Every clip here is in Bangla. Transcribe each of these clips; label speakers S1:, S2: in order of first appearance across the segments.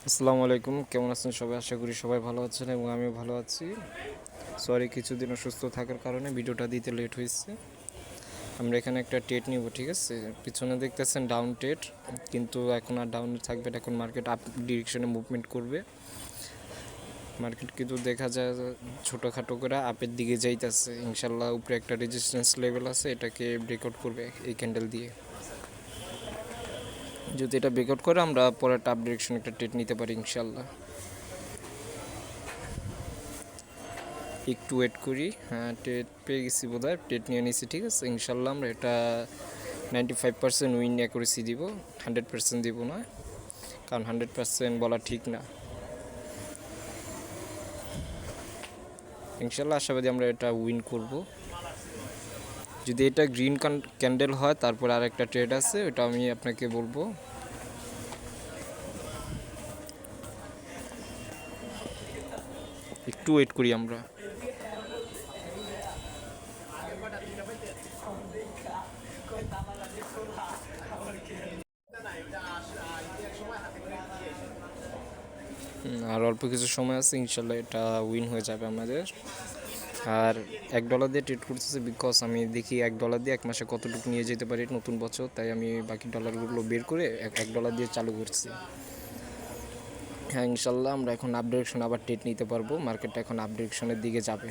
S1: আসসালামু আলাইকুম, কেমন আছেন সবাই? আশা করি সবাই ভালো আছেন এবং আমিও ভালো আছি। সরি, কিছুদিন অসুস্থ থাকার কারণে ভিডিওটা দিতে লেট হয়েছে। আমরা এখানে একটা টেট নিব, ঠিক আছে? পিছনে দেখতেছেন ডাউন টেট, কিন্তু এখন আর ডাউনে থাকবে না, এখন মার্কেট আপ ডিরেকশনে মুভমেন্ট করবে। মার্কেট কিন্তু দেখা যায় ছোটোখাটো করে আপের দিকে যাইতেছে। ইনশাল্লাহ উপরে একটা রেজিস্ট্যান্স লেভেল আছে, এটাকে ব্রেকআউট করবে এই ক্যান্ডেল দিয়ে। যদি এটা ব্রেকআউট করে আমরা পরে আপ ডিরেকশন একটা টেট নিতে পারি ইনশাল্লাহ। একটু ওয়েট করি। হ্যাঁ, টেট পেয়ে গেছি বোধ হয়, টেট নিয়ে নিছি, ঠিক আছে। ইনশাল্লাহ আমরা এটা 95% উইন অ্যাকুরেসি দিব, 100% দিব না, কারণ 100% বলা ঠিক না। ইনশাল্লাহ আশাবাদী আমরা এটা উইন করব। যদি এটা গ্রিন ক্যান্ডেল হয় তারপর আর একটা ট্রেড আছে, ওটা আমি আপনাকে বলবো। একটু ওয়েট করি আমরা। আর অল্প কিছু সময় আছে, ইনশাল্লাহ এটা উইন হয়ে যাবে আমাদের। আর $1 দিয়ে ট্রেড করতেছে, বিকজ আমি দেখি $1 দিয়ে এক মাসে কতটুকু নিয়ে যেতে পারি নতুন বছর, তাই আমি বাকি ডলারগুলো বের করে $1 দিয়ে চালু করছি। হ্যাঁ, ইনশাল্লাহ আমরা এখন আপ ডিরেকশন আবার ট্রেড নিতে পারবো। মার্কেটটা এখন আপ ডিরেকশনের দিকে যাবে।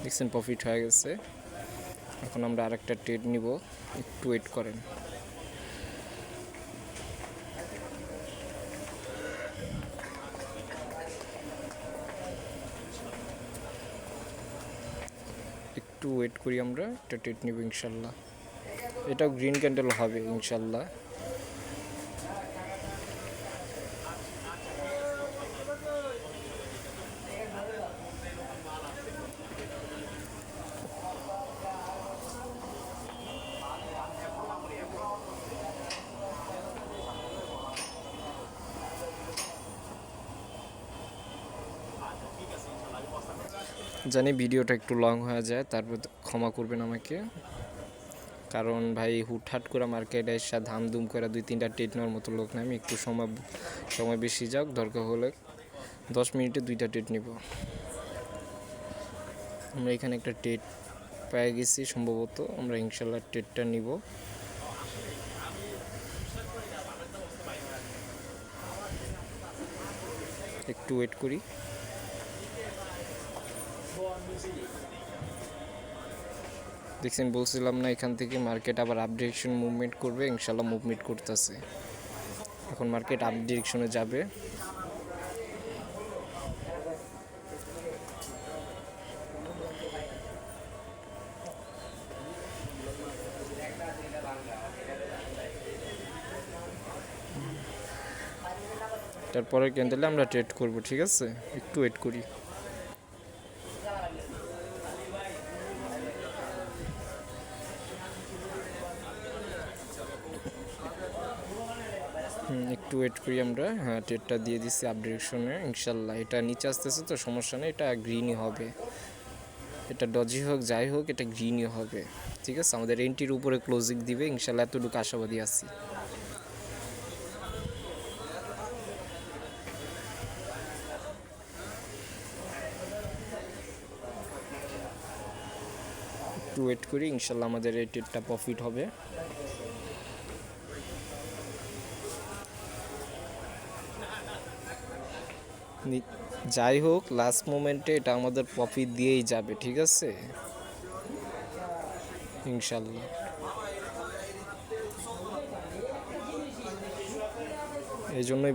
S1: দেখছেন, প্রফিট হয়ে গেছে। এখন আমরা আরেকটা ট্রেড নিব, একটু ওয়েট করেন। একটু ওয়েট করি, আমরা একটা ট্রেড নিব ইনশাল্লাহ। এটাও গ্রিন ক্যান্ডেল হবে ইনশাল্লাহ। জানি ভিডিওটা একটু লং হয়ে যায়, তারপর ক্ষমা করবেন আমাকে, কারণ ভাই হুটহাট করে মার্কেটে এসে ধামধুম করে 2-3টা ট্রেড নেওয়ার মতো লোক না আমি। একটু সময় বেশি যাক, দরকার হলে 10 মিনিটে 2টা ট্রেড নিব। আমরা এখানে একটা ট্রেড পেয়ে গেছি, সম্ভবত আমরা ইনশাল্লাহ ট্রেডটা নিব। একটু ওয়েট করি। দেখছেন, বলছিলাম না এখান থেকে মার্কেট আবার আপ ডিরেকশন মুভমেন্ট করবে। ইনশাল্লাহ মুভমেন্ট করতেছে, এখন মার্কেট আপ ডিরেকশনে যাবে। তারপরের ক্যান্ডেলে আমরা ট্রেড করব, ঠিক আছে? একটু ওয়েট করি। একটু ওয়েট করি আমরা। হ্যাঁ, ট্রেডটা দিয়ে দিচ্ছি আপ ডিরেকশনে ইনশাল্লাহ। এটা নিচে আসতেছে তো সমস্যা নেই, এটা গ্রিনই হবে। এটা ডজি হোক যাই হোক, এটা গ্রিনই হবে, ঠিক আছে। আমাদের এন্ট্রির উপরে ক্লোজিং দিবে ইনশাল্লাহ, এতটুকু আশাবাদী আছি। একটু ওয়েট করি, ইনশাল্লাহ আমাদের এই ট্রেডটা প্রফিট হবে। যাই হোক, লাস্ট মোমেন্টে এটা আমাদের প্রফিট দিয়েই যাবে, ঠিক আছে, ইনশাল্লাহ। এই জন্যই